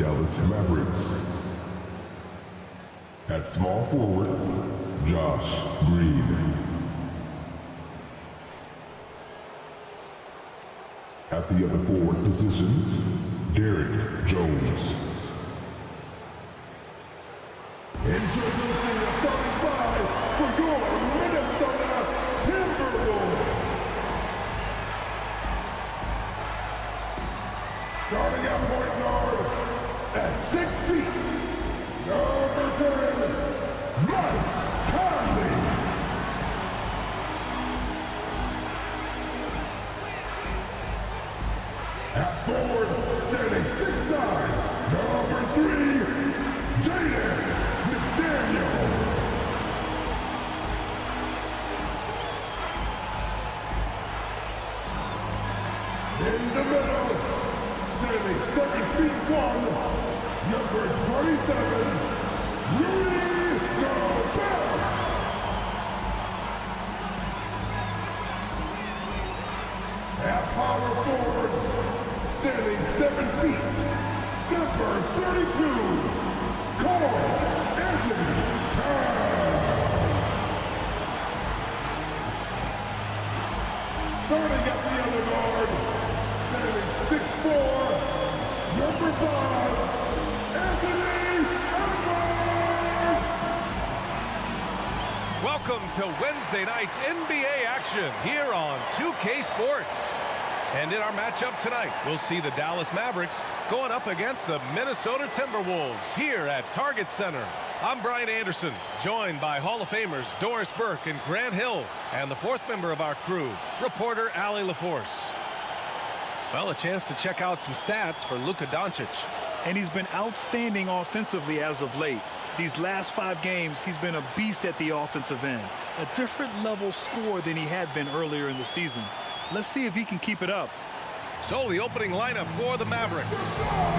Dallas Mavericks. At small forward, Josh Green. At the other forward position, Derek Jones. Introducing the 35 for your Minnesota Timberwolves. Starting at point guard at 6 feet, number 10, Mike Conley. At forward, standing 6'9", number 3, Jaden McDaniels. In the middle, standing 7 feet 1, number 27, Rudy Gobert. At power forward, standing 7 feet, number 32, Carl Anthony Towns. Starting at the other guard, standing 6'4", number 5, Anthony Edwards. Welcome to Wednesday night's NBA action here on 2K Sports. And in our matchup tonight, we'll see the Dallas Mavericks going up against the Minnesota Timberwolves here at Target Center. I'm Brian Anderson, joined by Hall of Famers Doris Burke and Grant Hill, and the fourth member of our crew, reporter Allie LaForce. Well, a chance to check out some stats for Luka Doncic. And he's been outstanding offensively as of late. These last 5 games, he's been a beast at the offensive end. A different level scorer than he had been earlier in the season. Let's see if he can keep it up. So the opening lineup for the Mavericks.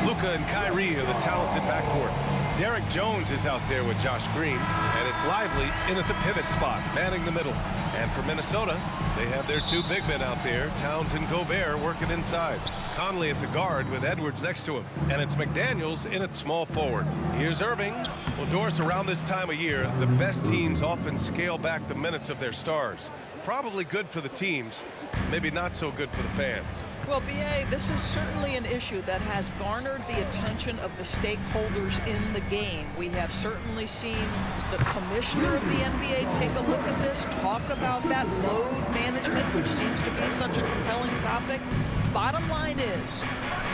Luka and Kyrie are the talented backcourt. Derek Jones is out there with Josh Green, and it's Lively in at the pivot spot, manning the middle. And for Minnesota, they have their 2 big men out there, Towns and Gobert, working inside. Conley at the guard with Edwards next to him. And it's McDaniels in at small forward. Here's Irving. Well, Doris, around this time of year, the best teams often scale back the minutes of their stars. Probably good for the teams, maybe not so good for the fans. Well, B.A., this is certainly an issue that has garnered the attention of the stakeholders in the game. We have certainly seen the commissioner of the NBA take a look at this, talk about that load management, which seems to be such a compelling topic. Bottom line is,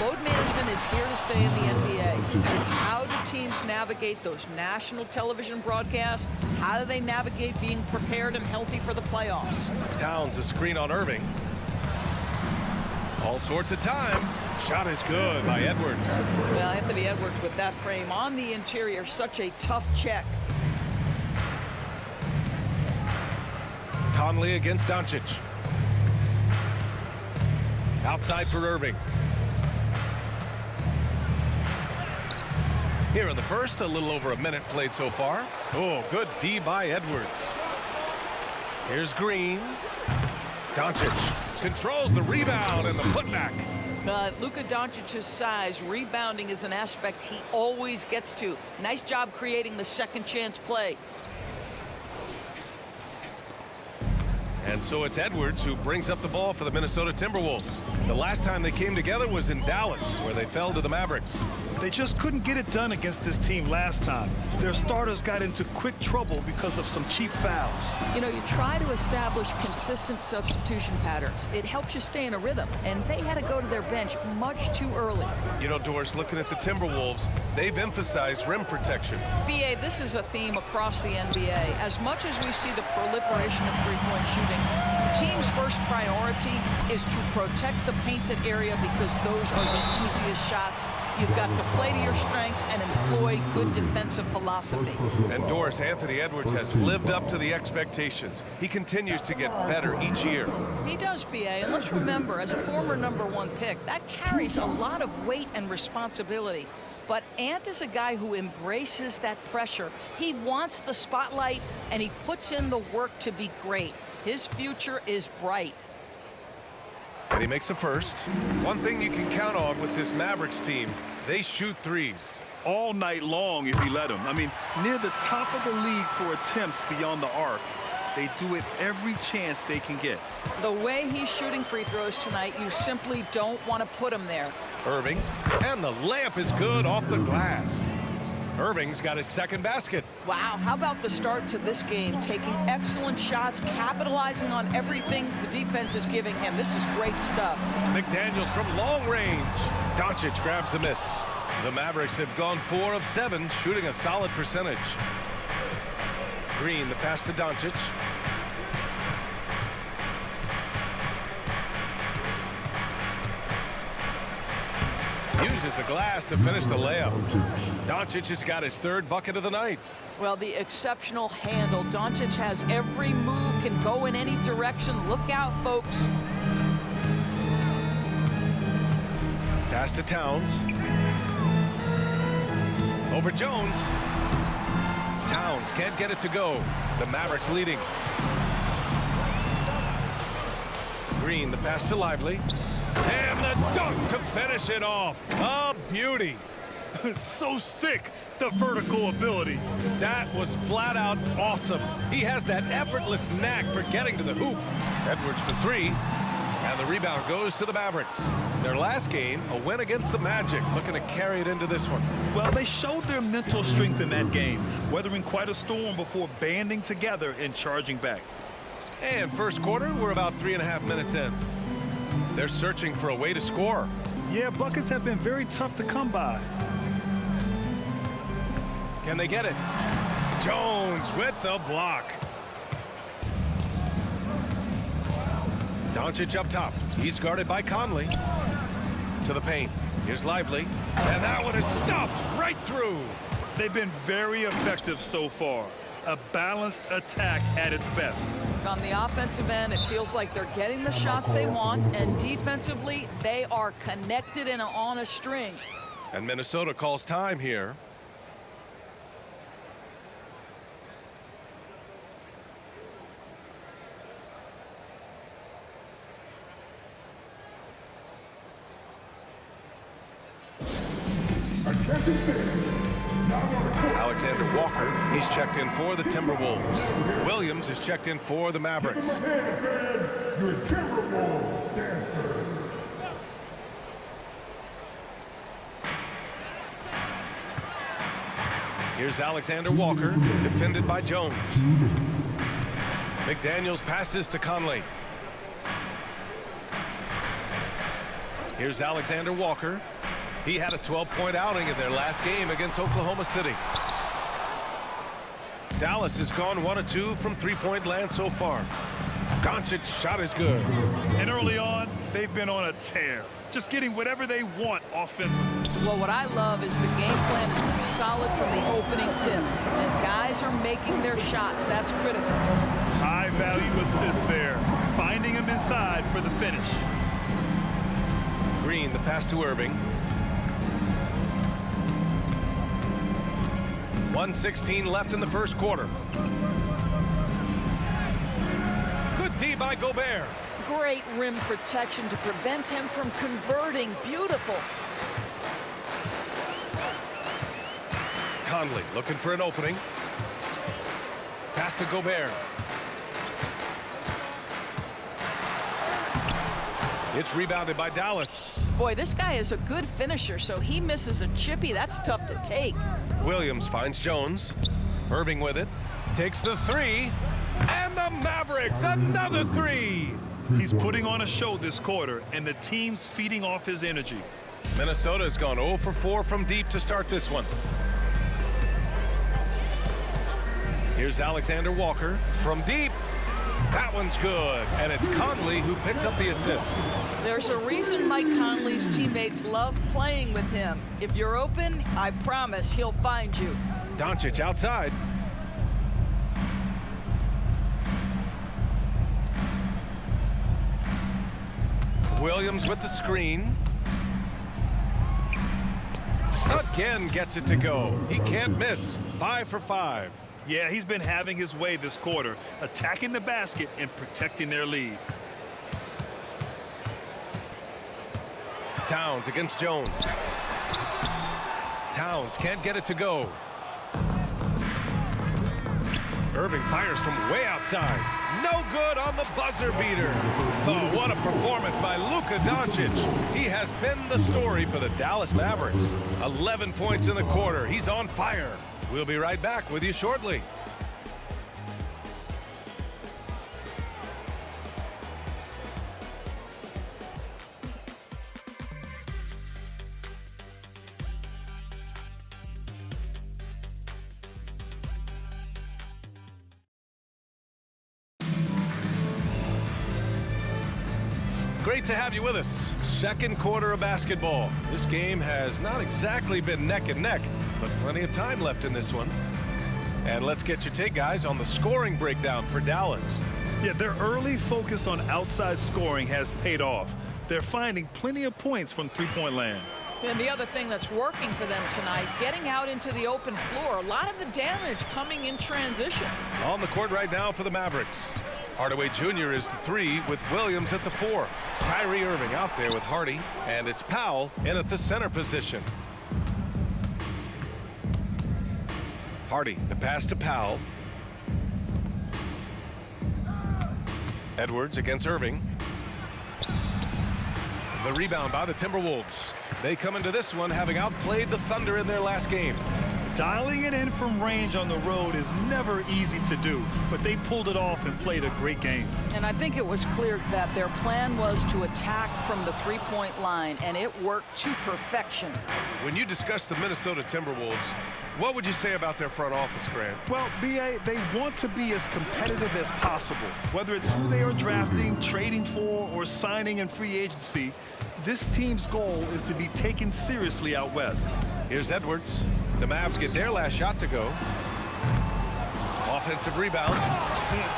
load management is here to stay in the NBA. It's how do teams navigate those national television broadcasts? How do they navigate being prepared and healthy for the playoffs? Towns, a screen on Irving. All sorts of time. Shot is good by Edwards. Well, Anthony Edwards with that frame on the interior, such a tough check. Conley against Doncic. Outside for Irving. Here in the first, a little over a minute played so far. Oh, good D by Edwards. Here's Green. Doncic controls the rebound and the putback. Luka Doncic's size, rebounding is an aspect he always gets to. Nice job creating the second chance play. And so it's Edwards who brings up the ball for the Minnesota Timberwolves. The last time they came together was in Dallas, where they fell to the Mavericks. They just couldn't get it done against this team last time. Their starters got into quick trouble because of some cheap fouls. You know, you try to establish consistent substitution patterns. It helps you stay in a rhythm, and they had to go to their bench much too early. You know, Doris, looking at the Timberwolves, they've emphasized rim protection. B.A., this is a theme across the NBA. As much as we see the proliferation of three-point shooting, the team's first priority is to protect the painted area because those are the easiest shots. You've got to play to your strengths and employ good defensive philosophy. And Doris, Anthony Edwards has lived up to the expectations. He continues to get better each year. He does, B.A., and let's remember, as a former #1 pick, that carries a lot of weight and responsibility. But Ant is a guy who embraces that pressure. He wants the spotlight, and he puts in the work to be great. His future is bright. And he makes a first. One thing you can count on with this Mavericks team, They shoot threes. All night long if you let them. I mean, near the top of the league for attempts beyond the arc. They do it every chance they can get. The way he's shooting free throws tonight, you simply don't want to put him there. Irving, and the layup is good off the glass. Irving's got his second basket. Wow, how about the start to this game? Taking excellent shots, capitalizing on everything the defense is giving him. This is great stuff. McDaniels from long range. Doncic grabs the miss. The Mavericks have gone 4 of 7, shooting a solid percentage. Green, the pass to Doncic. Uses the glass to finish the layup. Doncic has got his third bucket of the night. Well, the exceptional handle. Doncic has every move, can go in any direction. Look out, folks. Pass to Towns. Over Jones. Towns can't get it to go. The Mavericks leading. Green, the pass to Lively. And the dunk to finish it off. A beauty. So sick, the vertical ability. That was flat out awesome. He has that effortless knack for getting to the hoop. Edwards for 3. And the rebound goes to the Mavericks. Their last game, a win against the Magic, looking to carry it into this one. Well, they showed their mental strength in that game, weathering quite a storm before banding together and charging back. And first quarter, we're about 3.5 minutes in. They're searching for a way to score. Yeah, buckets have been very tough to come by. Can they get it? Jones with the block. Doncic up top. He's guarded by Conley. To the paint. Here's Lively. And that one is stuffed right through. They've been very effective so far. A balanced attack at its best. On the offensive end, it feels like they're getting the shots they want, and defensively, they are connected and on a string. And Minnesota calls time here. Alexander Walker, he's checked in for the Timberwolves. Williams is checked in for the Mavericks. Your Timberwolves dancer. Here's Alexander Walker, defended by Jones. McDaniels passes to Conley. Here's Alexander Walker. He had a 12-point outing in their last game against Oklahoma City. Dallas has gone 1 of 2 from three-point land so far. Doncic's shot is good. And early on, they've been on a tear, just getting whatever they want offensively. Well, what I love is the game plan has been solid from the opening tip. And guys are making their shots. That's critical. High-value assist there, finding him inside for the finish. Green, the pass to Irving. 1:16 left in the first quarter. Good D by Gobert. Great rim protection to prevent him from converting. Beautiful. Conley looking for an opening. Pass to Gobert. It's rebounded by Dallas. Boy, this guy is a good finisher, so he misses a chippy. That's tough to take. Williams finds Jones. Irving with it. Takes the 3. And the Mavericks, another 3. He's putting on a show this quarter, and the team's feeding off his energy. Minnesota's gone 0 for 4 from deep to start this one. Here's Alexander Walker from deep. That one's good, and it's Conley who picks up the assist. There's a reason Mike Conley's teammates love playing with him. If you're open, I promise he'll find you. Doncic outside. Williams with the screen. Again gets it to go. He can't miss. 5 for 5. Yeah, he's been having his way this quarter, attacking the basket and protecting their lead. Towns against Jones. Towns can't get it to go. Irving fires from way outside. No good on the buzzer beater. Oh, what a performance by Luka Doncic. He has been the story for the Dallas Mavericks. 11 points in the quarter. He's on fire. We'll be right back with you shortly. Great to have you with us. Second quarter of basketball. This game has not exactly been neck and neck, but plenty of time left in this one. And let's get your take, guys, on the scoring breakdown for Dallas. Yeah, their early focus on outside scoring has paid off. They're finding plenty of points from three-point land. And the other thing that's working for them tonight, getting out into the open floor. A lot of the damage coming in transition. On the court right now for the Mavericks. Hardaway Jr. is the 3 with Williams at the 4. Kyrie Irving out there with Hardy, and it's Powell in at the center position. Hardy, the pass to Powell. Edwards against Irving. The rebound by the Timberwolves. They come into this one having outplayed the Thunder in their last game. Dialing it in from range on the road is never easy to do, but they pulled it off and played a great game. And I think it was clear that their plan was to attack from the three-point line, and it worked to perfection. When you discuss the Minnesota Timberwolves, what would you say about their front office, Grant? Well, B.A., they want to be as competitive as possible. Whether it's who they are drafting, trading for, or signing in free agency, this team's goal is to be taken seriously out west. Here's Edwards. The Mavs get their last shot to go. Offensive rebound.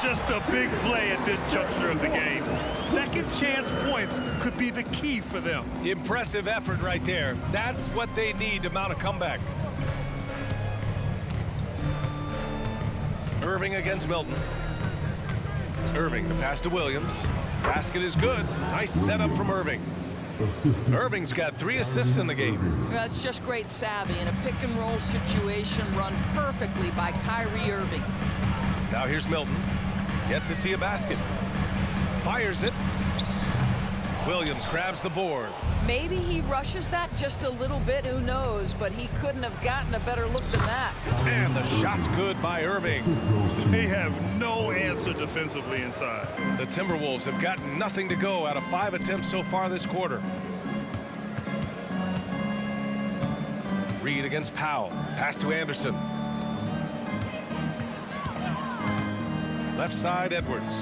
Just a big play at this juncture of the game. Second chance points could be the key for them. Impressive effort right there. That's what they need to mount a comeback. Irving against Milton. Irving, the pass to Williams. Basket is good. Nice setup from Irving. Irving's got 3 assists in the game. That's just great savvy in a pick-and-roll situation run perfectly by Kyrie Irving. Now here's Milton. Yet to see a basket. Fires it. Williams grabs the board. Maybe he rushes that just a little bit, who knows, but he couldn't have gotten a better look than that. And the shot's good by Irving. They have no answer defensively inside. The Timberwolves have gotten nothing to go out of 5 attempts so far this quarter. Reed against Powell. Pass to Anderson. Left side, Edwards.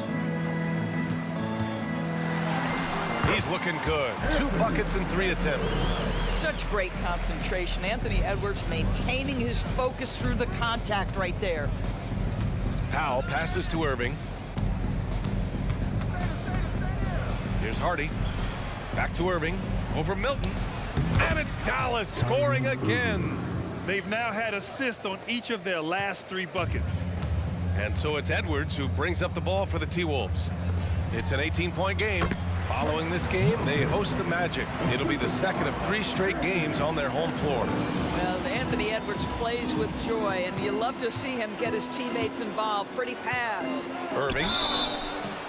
He's looking good. 2 buckets in 3 attempts. Such great concentration. Anthony Edwards maintaining his focus through the contact right there. Powell passes to Irving. Here's Hardy. Back to Irving. Over Milton. And it's Dallas scoring again. They've now had assists on each of their last 3 buckets. And so it's Edwards who brings up the ball for the T-Wolves. It's an 18-point game. Following this game, they host the Magic. It'll be the second of 3 straight games on their home floor. Well, Anthony Edwards plays with joy, and you love to see him get his teammates involved. Pretty pass. Irving.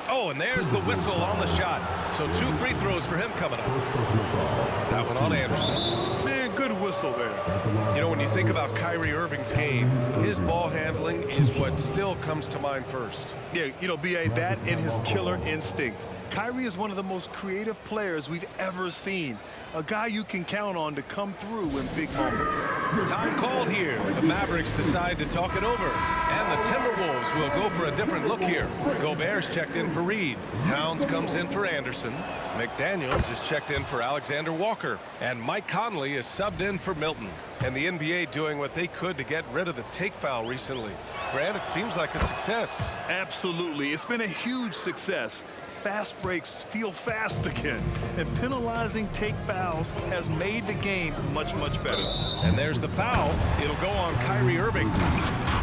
Oh, and there's the whistle on the shot. So 2 free throws for him coming up. That one on Anderson. Man, good whistle there. You know, when you think about Kyrie Irving's game, his ball handling is what still comes to mind first. Yeah, you know, B.A., that and his killer instinct. Kyrie is one of the most creative players we've ever seen. A guy you can count on to come through in big moments. Time called here. The Mavericks decide to talk it over. And the Timberwolves will go for a different look here. Gobert's checked in for Reed. Towns comes in for Anderson. McDaniels is checked in for Alexander Walker. And Mike Conley is subbed in for Milton. And the NBA doing what they could to get rid of the take foul recently. Grant, it seems like a success. Absolutely. It's been a huge success. Fast breaks feel fast again, and penalizing take fouls has made the game much, much better. And there's the foul. It'll go on Kyrie Irving.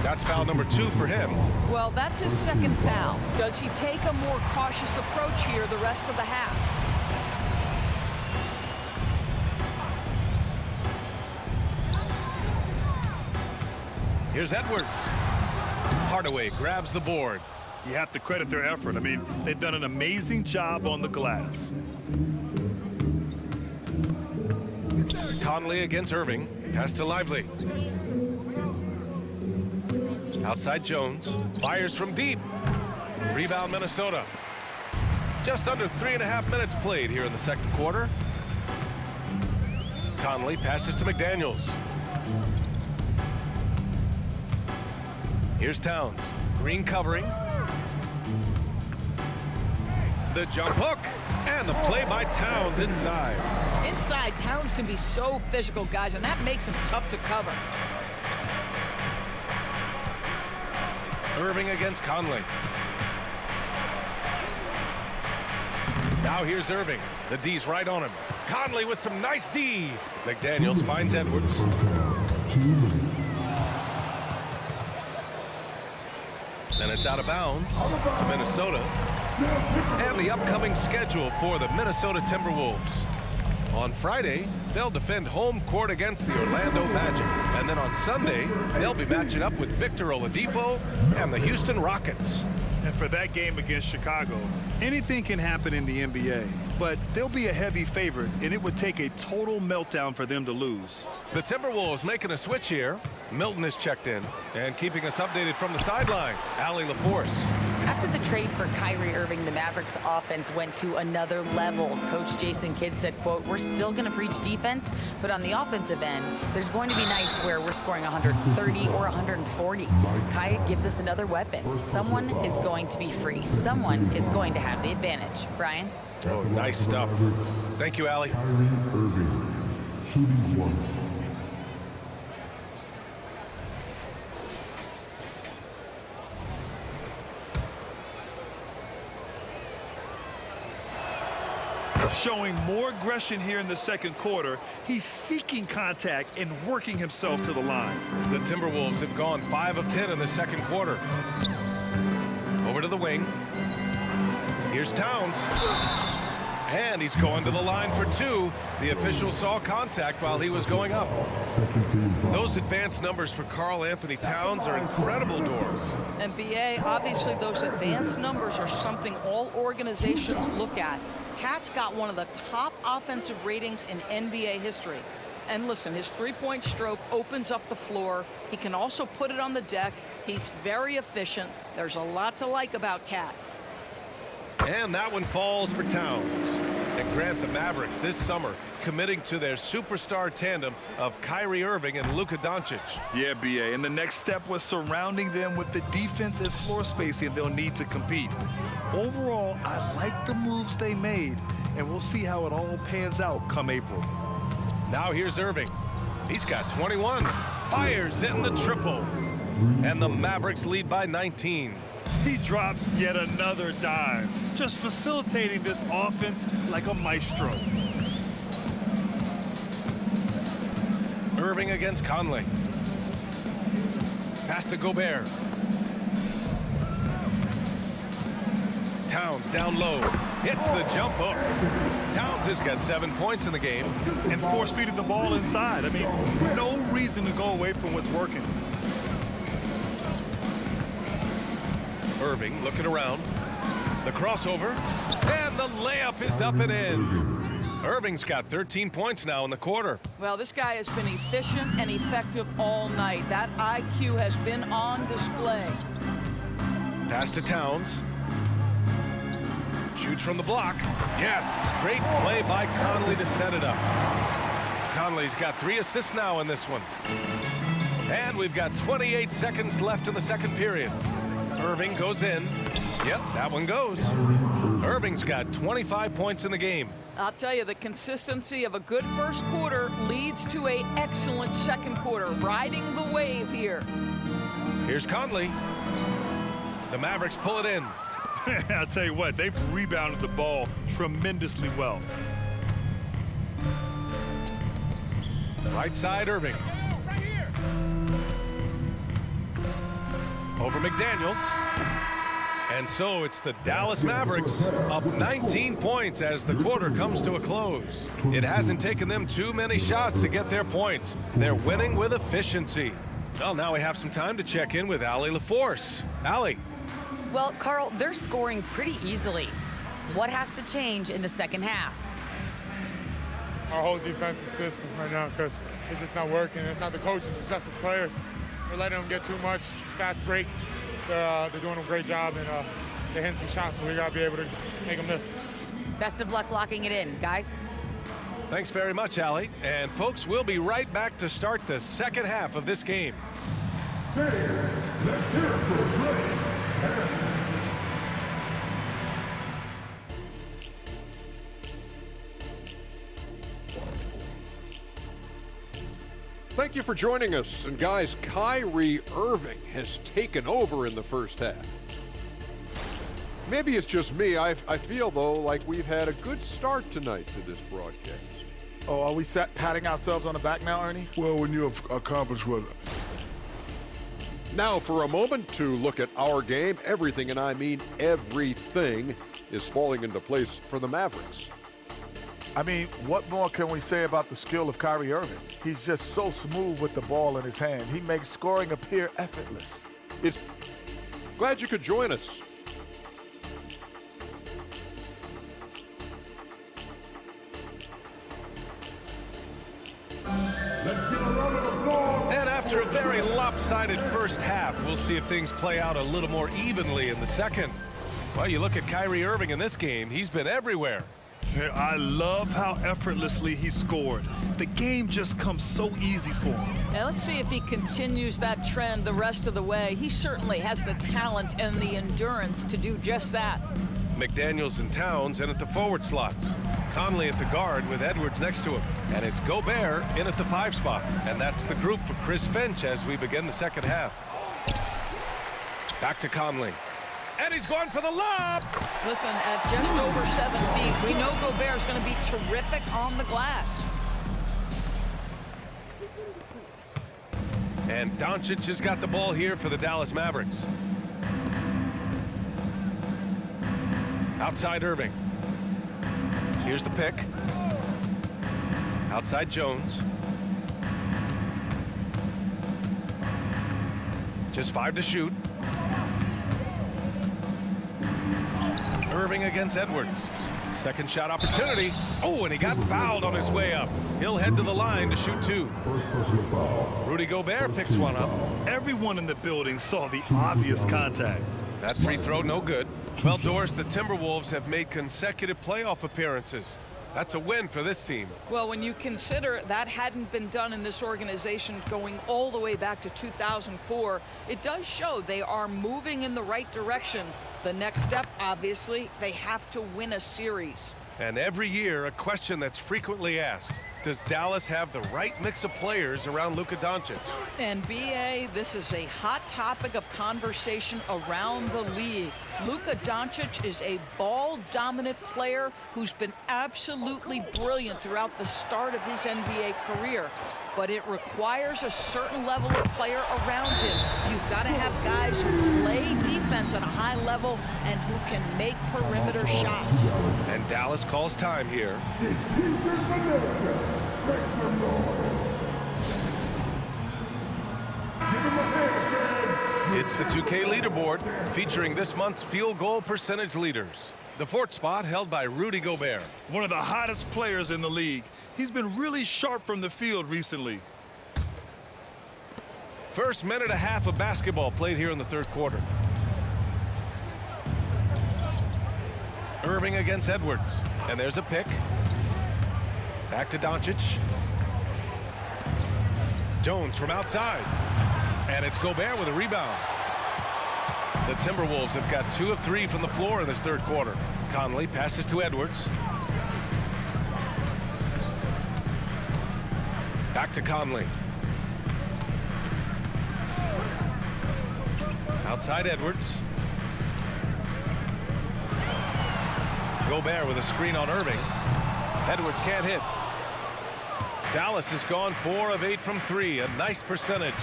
That's foul number 2 for him. Well, that's his second foul. Does he take a more cautious approach here the rest of the half? Here's Edwards. Hardaway grabs the board. You have to credit their effort. I mean, they've done an amazing job on the glass. Conley against Irving. Pass to Lively. Outside Jones. Fires from deep. Rebound Minnesota. Just under 3.5 minutes played here in the second quarter. Conley passes to McDaniels. Here's Towns. Green covering. The jump hook. And the play by Towns inside. Inside, Towns can be so physical, guys, and that makes him tough to cover. Irving against Conley. Now here's Irving. The D's right on him. Conley with some nice D. McDaniels finds Edwards. First half, 2 minutes. Then it's out of bounds to Minnesota. And the upcoming schedule for the Minnesota Timberwolves. On Friday, they'll defend home court against the Orlando Magic. And then on Sunday, they'll be matching up with Victor Oladipo and the Houston Rockets. And for that game against Chicago, anything can happen in the NBA. But they'll be a heavy favorite, and it would take a total meltdown for them to lose. The Timberwolves making a switch here. Milton is checked in and keeping us updated from the sideline. Allie LaForce. After the trade for Kyrie Irving, the Mavericks offense went to another level. Coach Jason Kidd said, quote, "We're still going to preach defense, but on the offensive end, there's going to be nights where we're scoring 130 or 140. Kai gives us another weapon. Someone is going to be free. Someone is going to have the advantage." Brian? Oh, nice stuff. Thank you, Allie. Kyrie Irving, shooting 1. Showing more aggression here in the second quarter. He's seeking contact and working himself to the line. The Timberwolves have gone 5 of 10 in the second quarter. Over to the wing. Here's Towns. And he's going to the line for 2. The official saw contact while he was going up. Second team foul. Those advanced numbers for Karl Anthony Towns are incredible doors. And BA, obviously those advanced numbers are something all organizations look at. Cat's got one of the top offensive ratings in NBA history. And listen, his three-point stroke opens up the floor. He can also put it on the deck. He's very efficient. There's a lot to like about Cat. And that one falls for Towns. And grant the Mavericks this summer committing to their superstar tandem of Kyrie Irving and Luka Doncic. Yeah, BA, and the next step was surrounding them with the defensive floor spacing they'll need to compete. Overall, I like the moves they made, and we'll see how it all pans out come April. Now here's Irving. He's got 21. Fires in the triple. And the Mavericks lead by 19. He drops yet another dime, just facilitating this offense like a maestro. Irving against Conley. Pass to Gobert. Towns down low. Hits the jump hook. Towns has got 7 points in the game. And force-feeding the ball inside. I mean, no reason to go away from what's working. Irving looking around. The crossover. And the layup is up and in. Irving's got 13 points now in the quarter. Well, this guy has been efficient and effective all night. That IQ has been on display. Pass to Towns. Shoots from the block. Yes, great play by Conley to set it up. Conley's got 3 assists now in this one. And we've got 28 seconds left in the second period. Irving goes in. Yep, that one goes. Irving's got 25 points in the game. I'll tell you, the consistency of a good first quarter leads to an excellent second quarter. Riding the wave here. Here's Conley. The Mavericks pull it in. I'll tell you what, they've rebounded the ball tremendously well. Right side, Irving. Over McDaniels. And so it's the Dallas Mavericks up 19 points as the quarter comes to a close. It hasn't taken them too many shots to get their points. They're winning with efficiency. Well, now we have some time to check in with Allie LaForce. Allie. Well, Carl, they're scoring pretty easily. What has to change in the second half? Our whole defensive system right now, because it's just not working. It's not the coaches, it's just the players. We're letting them get too much, fast break. They're doing a great job, and they're hitting some shots, so we got to be able to make them miss. Best of luck locking it in, guys. Thanks very much, Allie. And folks, we'll be right back to start the second half of this game. Let's hear it for Blake. Thank you for joining us. And guys, Kyrie Irving has taken over in the first half. Maybe it's just me. I feel, though, like we've had a good start tonight to this broadcast. Oh, are we patting ourselves on the back now, Ernie? Well, when you have accomplished what... Now, for a moment, to look at our game, everything, and I mean everything, is falling into place for the Mavericks. I mean, what more can we say about the skill of Kyrie Irving? He's just so smooth with the ball in his hand. He makes scoring appear effortless. It's glad you could join us. And after a very lopsided first half, we'll see if things play out a little more evenly in the second. Well, you look at Kyrie Irving in this game, he's been everywhere. I love how effortlessly he scored. The game just comes so easy for him. Now let's see if he continues that trend the rest of the way. He certainly has the talent and the endurance to do just that. McDaniels and Towns in at the forward slots. Conley at the guard with Edwards next to him. And it's Gobert in at the 5 spot. And that's the group for Chris Finch as we begin the second half. Back to Conley. And he's going for the lob. Listen, at just over 7 feet, we know Gobert's going to be terrific on the glass. And Doncic has got the ball here for the Dallas Mavericks. Outside Irving. Here's the pick. Outside Jones. Just 5 to shoot. Irving against Edwards. Second shot opportunity. Oh, and he got fouled on his way up. He'll head to the line to shoot 2. First personal foul. Rudy Gobert picks one up. Everyone in the building saw the obvious contact. That free throw no good. Well, Doris, the Timberwolves have made consecutive playoff appearances. That's a win for this team. Well, when you consider that hadn't been done in this organization going all the way back to 2004, it does show they are moving in the right direction. The next step, obviously, they have to win a series. And every year, a question that's frequently asked, does Dallas have the right mix of players around Luka Doncic? And BA, this is a hot topic of conversation around the league. Luka Doncic is a ball-dominant player who's been absolutely brilliant throughout the start of his NBA career. But it requires a certain level of player around him. You've got to have guys who play defense at a high level and who can make perimeter shots. And Dallas calls time here. It's Team America. Make some noise. Give him a hand, It's the 2K leaderboard featuring this month's field goal percentage leaders. The 4th spot held by Rudy Gobert. One of the hottest players in the league. He's been really sharp from the field recently. First minute and a half of basketball played here in the third quarter. Irving against Edwards. And there's a pick. Back to Doncic. Jones from outside. And it's Gobert with a rebound. The Timberwolves have got 2 of 3 from the floor in this third quarter. Conley passes to Edwards. Back to Conley. Outside Edwards. Gobert with a screen on Irving. Edwards can't hit. Dallas has gone 4 of 8 from 3, a nice percentage.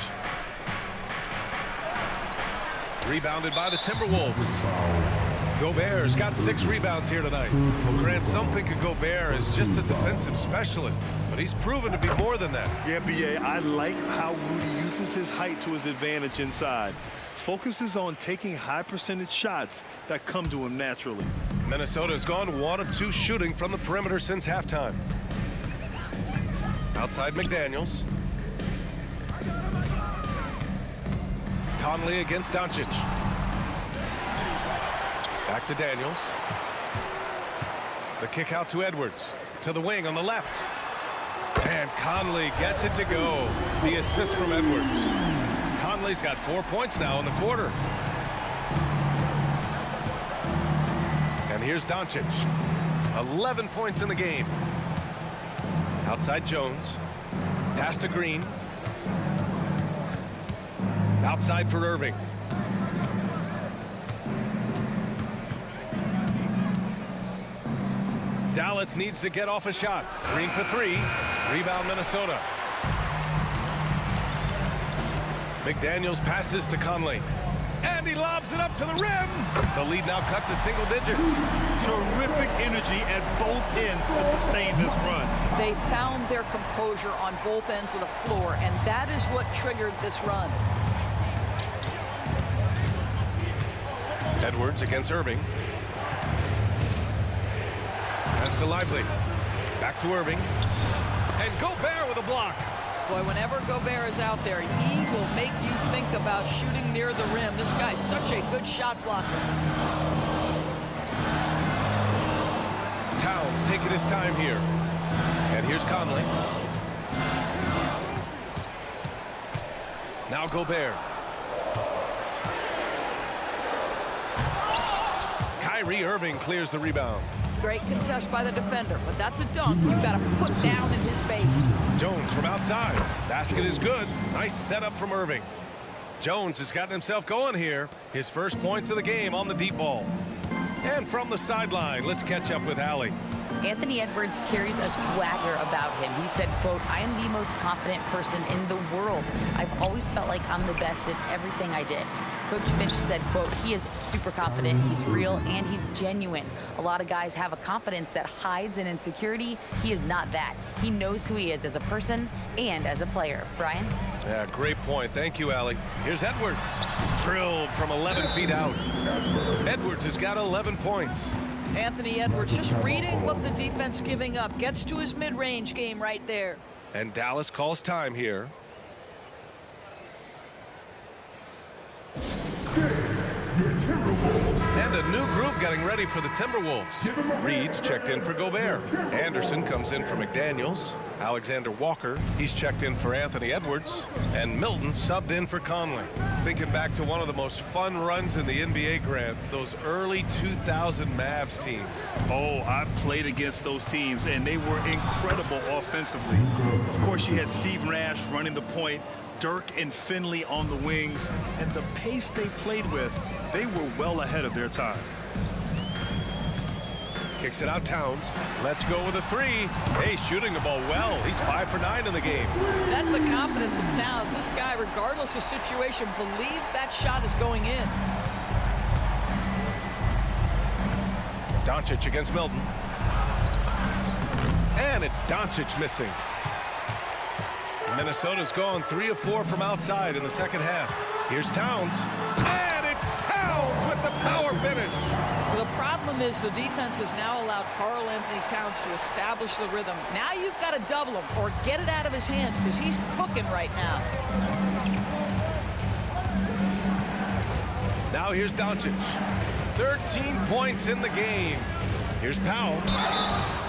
Rebounded by the Timberwolves. Gobert's got 6 rebounds here tonight. Grant, some think of Gobert as just a defensive specialist, but he's proven to be more than that. Yeah, BA, I like how Rudy uses uses his height to his advantage inside. Focuses on taking high percentage shots that come to him naturally. Minnesota's gone 1 of 2 shooting from the perimeter since halftime. Outside McDaniels. Conley against Doncic. Back to Daniels. The kick out to Edwards. To the wing on the left. And Conley gets it to go. The assist from Edwards. Conley's got 4 points now in the quarter. And here's Doncic. 11 points in the game. Outside Jones. Pass to Green. Outside for Irving. Dallas needs to get off a shot. Green for 3. Rebound Minnesota. McDaniels passes to Conley. And he lobs it up to the rim. The lead now cut to single digits. Terrific energy at both ends to sustain this run. They found their composure on both ends of the floor, and that is what triggered this run. Edwards against Irving. Pass to Lively. Back to Irving. And Gobert with a block. Boy, whenever Gobert is out there, he will make you think about shooting near the rim. This guy's such a good shot blocker. Towns taking his time here. And here's Conley. Now Gobert. Kyrie Irving clears the rebound. Great contest by the defender, but that's a dunk you've got to put down in his face. Jones from outside. Basket is good. Nice setup from Irving. Jones has gotten himself going here. His first points of the game on the deep ball. And from the sideline, let's catch up with Allie. Anthony Edwards carries a swagger about him. He said, quote, "I am the most confident person in the world. I've always felt like I'm the best at everything I did." Coach Finch said, quote, "He is super confident, he's real, and he's genuine. A lot of guys have a confidence that hides in insecurity. He is not that. He knows who he is as a person and as a player." Brian? Yeah, great point. Thank you, Allie. Here's Edwards. Drilled from 11 feet out. Edwards has got 11 points. Anthony Edwards just reading what the defense giving up. Gets to his mid-range game right there. And Dallas calls time here. And a new group getting ready for the Timberwolves. Reed's checked in for Gobert. Anderson comes in for McDaniels. Alexander Walker, he's checked in for Anthony Edwards. And Milton subbed in for Conley. Thinking back to one of the most fun runs in the NBA, Grant, those early 2000 Mavs teams. Oh, I played against those teams, and they were incredible offensively. Of course, you had Steve Nash running the point, Dirk and Finley on the wings, and the pace they played with, they were well ahead of their time. Kicks it out Towns. Let's go with a 3. Hey, shooting the ball well. He's 5 for 9 in the game. That's the confidence of Towns. This guy, regardless of situation, believes that shot is going in. Doncic against Milton. And it's Doncic missing. Minnesota's gone 3 of 4 from outside in the second half. Here's Towns. And it's Towns with the power finish. Well, the problem is the defense has now allowed Karl Anthony Towns to establish the rhythm. Now you've got to double him or get it out of his hands because he's cooking right now. Now here's Doncic. 13 points in the game. Here's Powell.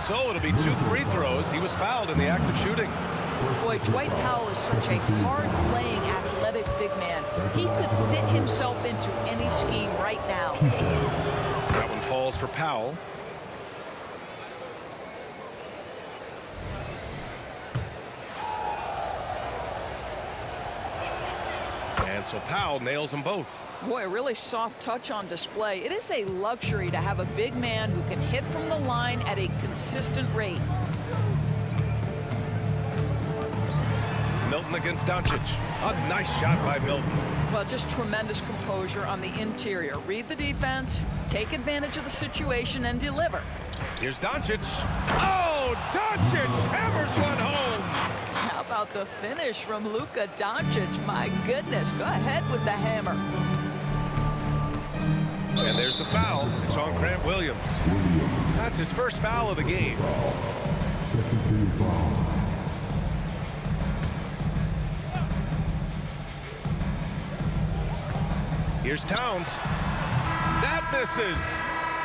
So it'll be 2 free throws. He was fouled in the act of shooting. Boy, Dwight Powell is such a hard-playing, athletic big man. He could fit himself into any scheme right now. That one falls for Powell. And so Powell nails them both. Boy, a really soft touch on display. It is a luxury to have a big man who can hit from the line at a consistent rate. Milton against Doncic. A nice shot by Milton. Well, just tremendous composure on the interior. Read the defense, take advantage of the situation, and deliver. Here's Doncic. Oh, Doncic hammers one home. How about about the finish from Luka Doncic? My goodness, go ahead with the hammer. And there's the foul. It's on Grant Williams. That's his first foul of the game. Second team foul. Here's Towns. That misses.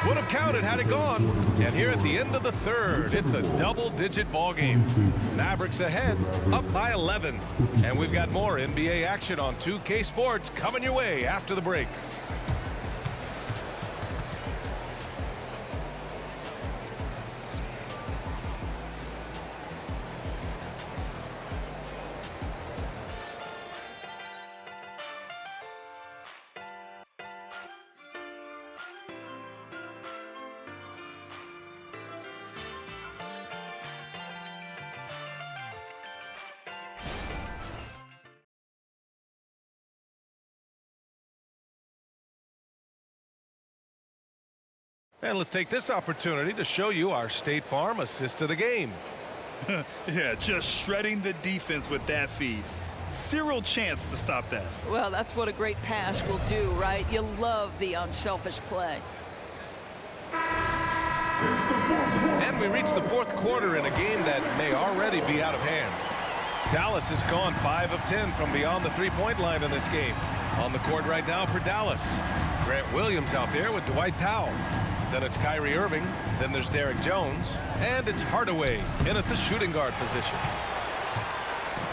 Would have counted had it gone. And here at the end of the third, it's a double-digit ball game. Mavericks ahead, up by 11. And we've got more NBA action on 2K Sports coming your way after the break. And let's take this opportunity to show you our State Farm assist of the game. Yeah, just shredding the defense with that feed. Zero chance to stop that. Well, that's what a great pass will do, right? You love the unselfish play. And we reach the fourth quarter in a game that may already be out of hand. Dallas has gone 5 of 10 from beyond the three-point line in this game. On the court right now for Dallas, Grant Williams out there with Dwight Powell. Then it's Kyrie Irving. Then there's Derek Jones. And it's Hardaway in at the shooting guard position.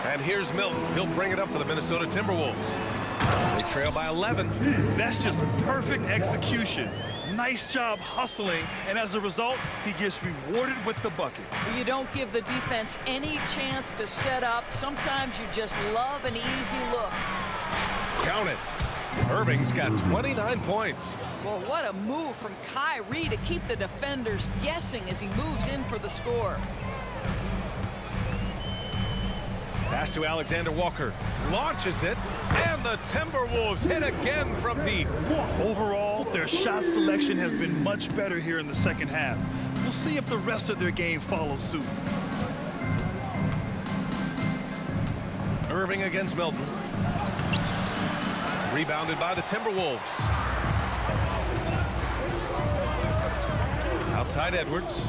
And here's Milton. He'll bring it up for the Minnesota Timberwolves. They trail by 11. That's just perfect execution. Nice job hustling, and as a result, he gets rewarded with the bucket. You don't give the defense any chance to set up. Sometimes you just love an easy look. Count it. Irving's got 29 points. Well, what a move from Kyrie to keep the defenders guessing as he moves in for the score. Pass to Alexander Walker. Launches it. And the Timberwolves hit again from deep. Overall, their shot selection has been much better here in the second half. We'll see if the rest of their game follows suit. Irving against Milton. Rebounded by the Timberwolves. Outside Edwards.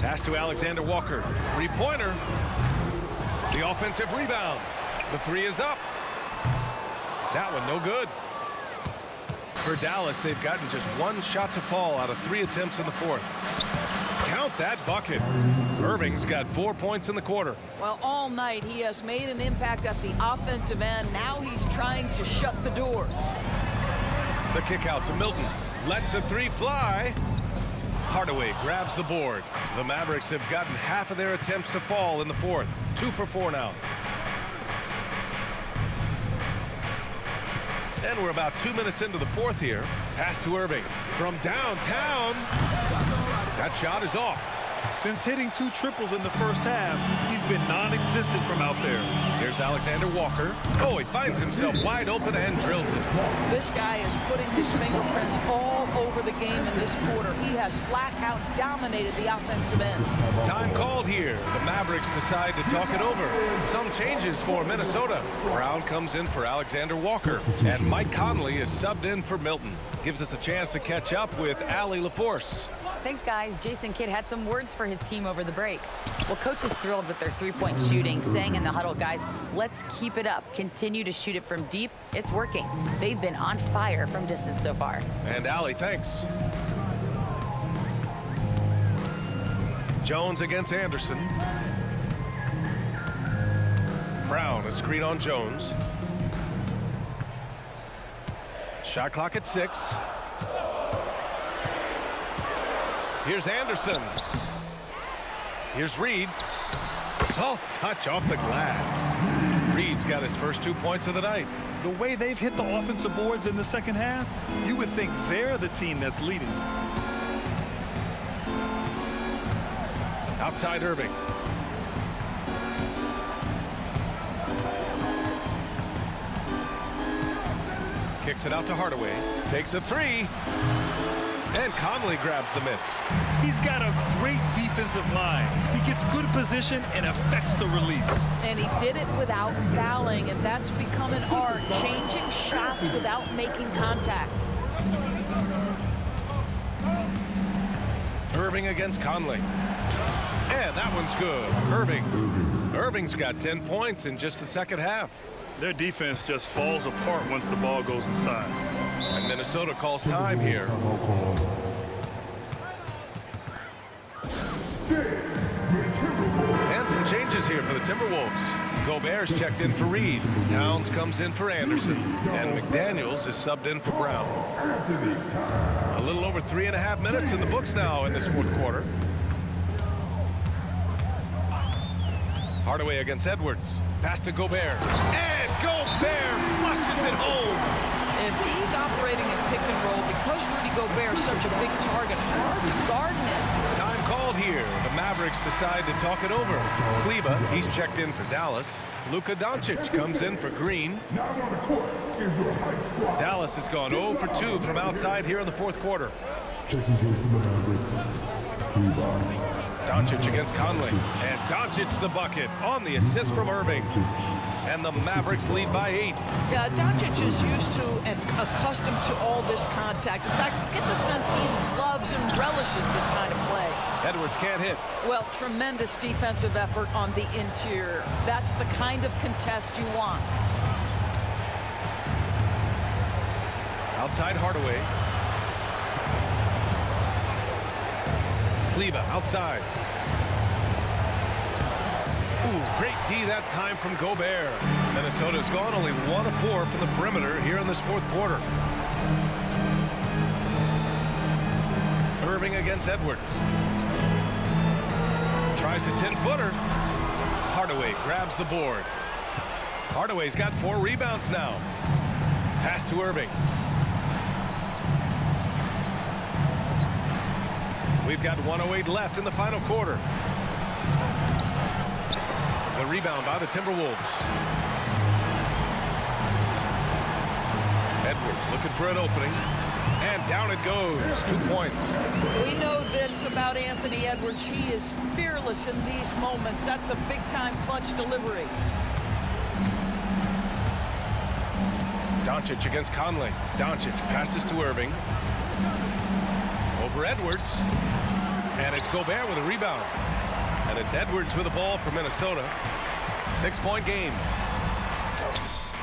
Pass to Alexander Walker. Three-pointer. The offensive rebound. The three is up. That one no good. For Dallas, they've gotten just one shot to fall out of 3 attempts in the fourth. Count that bucket. Irving's got 4 points in the quarter. Well, all night he has made an impact at the offensive end. Now he's trying to shut the door. The kick out to Milton. Lets the three fly. Hardaway grabs the board. The Mavericks have gotten half of their attempts to fall in the fourth. 2 for 4 now. And we're about 2 minutes into the fourth here. Pass to Irving from downtown. That shot is off. Since hitting 2 triples in the first half, he's been non-existent from out there. Here's Alexander Walker. Oh, he finds himself wide open and drills it. This guy is putting his fingerprints all over the game in this quarter. He has flat out dominated the offensive end. Time called here. The Mavericks decide to talk it over. Some changes for Minnesota. Brown comes in for Alexander Walker. And Mike Conley is subbed in for Milton. Gives us a chance to catch up with Allie LaForce. Thanks, guys. Jason Kidd had some words for his team over the break. Well, coach is thrilled with their three-point shooting, saying in the huddle, guys, let's keep it up. Continue to shoot it from deep. It's working. They've been on fire from distance so far. And Allie, thanks. Jones against Anderson. Brown, a screen on Jones. Shot clock at 6. Here's Anderson. Here's Reed. Soft touch off the glass. Reed's got his first 2 points of the night. The way they've hit the offensive boards in the second half, you would think they're the team that's leading. Outside Irving. Kicks it out to Hardaway. Takes a 3. And Conley grabs the miss. He's got a great defensive line. He gets good position and affects the release. And he did it without fouling, and that's become an art, changing shots without making contact. Irving against Conley. And that one's good. Irving's got 10 points in just the second half. Their defense just falls apart once the ball goes inside. And Minnesota calls time here. And some changes here for the Timberwolves. Gobert's checked in for Reed. Towns comes in for Anderson. And McDaniels is subbed in for Brown. A little over 3.5 minutes in the books now in this fourth quarter. Hardaway against Edwards. Pass to Gobert. And Gobert flushes it home. If he's operating in pick and roll, because Rudy Gobert is such a big target, hard to guard him. Time called here. The Mavericks decide to talk it over. Kleba, he's checked in for Dallas. Luka Doncic comes in for Green. Dallas has gone 0 for 2 from outside here in the fourth quarter. Checking in from the Mavericks. Kleba. Doncic against Conley. And Doncic's the bucket on the assist from Irving. And the Mavericks lead by 8. Yeah, Doncic is used to and accustomed to all this contact. In fact, get the sense he loves and relishes this kind of play. Edwards can't hit. Well, tremendous defensive effort on the interior. That's the kind of contest you want. Outside Hardaway. Kleba outside. Ooh, great D that time from Gobert. Minnesota's gone only 1 of 4 from the perimeter here in this fourth quarter. Irving against Edwards. Tries a 10-footer. Hardaway grabs the board. Hardaway's got 4 rebounds now. Pass to Irving. We've got 1:08 left in the final quarter. The rebound by the Timberwolves. Edwards looking for an opening. And down it goes. 2 points. We know this about Anthony Edwards. He is fearless in these moments. That's a big-time clutch delivery. Doncic against Conley. Doncic passes to Irving. Over Edwards. And it's Gobert with a rebound. And it's Edwards with the ball for Minnesota. 6-point game.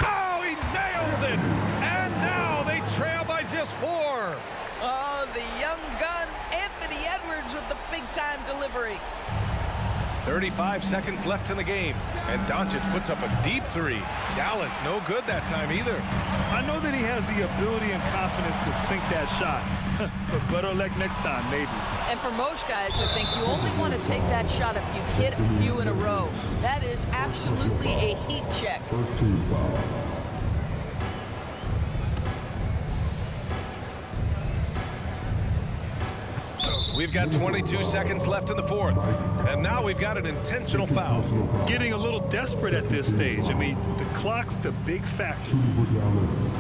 Oh, he nails it! And now they trail by just 4. Oh, the young gun, Anthony Edwards with the big-time delivery. 35 seconds left in the game. And Doncic puts up a deep 3. Dallas no good that time either. I know that he has the ability and confidence to sink that shot. But better luck next time, maybe. And for most guys, I think you only want to take that shot if you've hit a few in a row. That is absolutely a heat check. First team foul. We've got 22 seconds left in the fourth. And now we've got an intentional foul. Getting a little desperate at this stage. I mean, the clock's the big factor.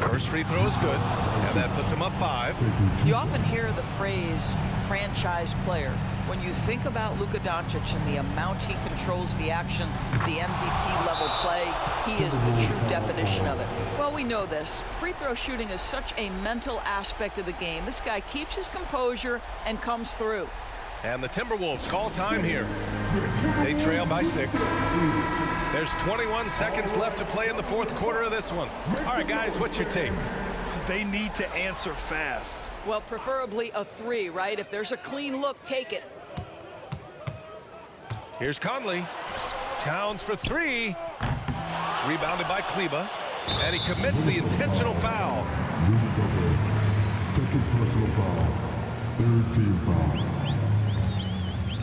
First free throw is good. And that puts him up 5. You often hear the phrase franchise player. When you think about Luka Doncic and the amount he controls the action, the MVP level play, he is the true definition of it. Well, we know this. Free throw shooting is such a mental aspect of the game. This guy keeps his composure and comes through. And the Timberwolves call time here. They trail by 6. There's 21 seconds left to play in the fourth quarter of this one. All right, guys, what's your take? They need to answer fast. Well, preferably a 3, right? If there's a clean look, take it. Here's Conley. Towns for 3. It's rebounded by Kleba. And he commits the intentional foul. Second personal foul. Third team foul.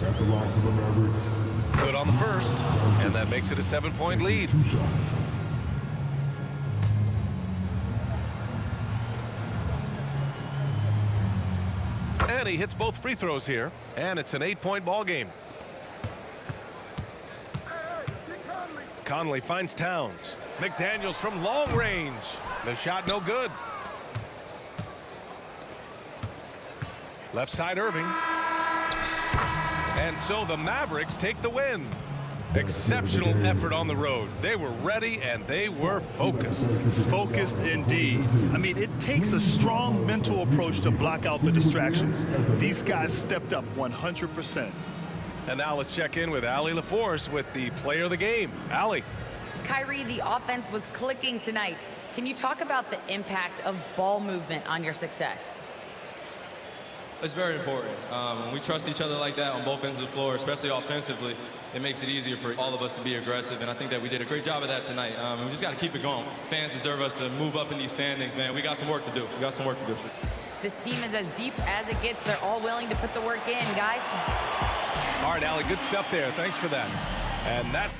At the line for the Mavericks. Good on the first. And that makes it a 7-point lead. 2 shots. And he hits both free throws here. And it's an 8-point ball game. Conley finds Towns. McDaniels from long range. The shot no good. Left side Irving. And so the Mavericks take the win. Exceptional effort on the road. They were ready and they were focused. Focused indeed. I mean, it takes a strong mental approach to block out the distractions. These guys stepped up 100%. And now let's check in with Allie LaForce with the player of the game. Allie. Kyrie, the offense was clicking tonight. Can you talk about the impact of ball movement on your success? It's very important. When we trust each other like that on both ends of the floor, especially offensively, it makes it easier for all of us to be aggressive, and I think that we did a great job of that tonight. We just got to keep it going. Fans deserve us to move up in these standings, man. We got some work to do. We got some work to do. This team is as deep as it gets. They're all willing to put the work in, guys. All right, Allie, good stuff there. Thanks for that. And that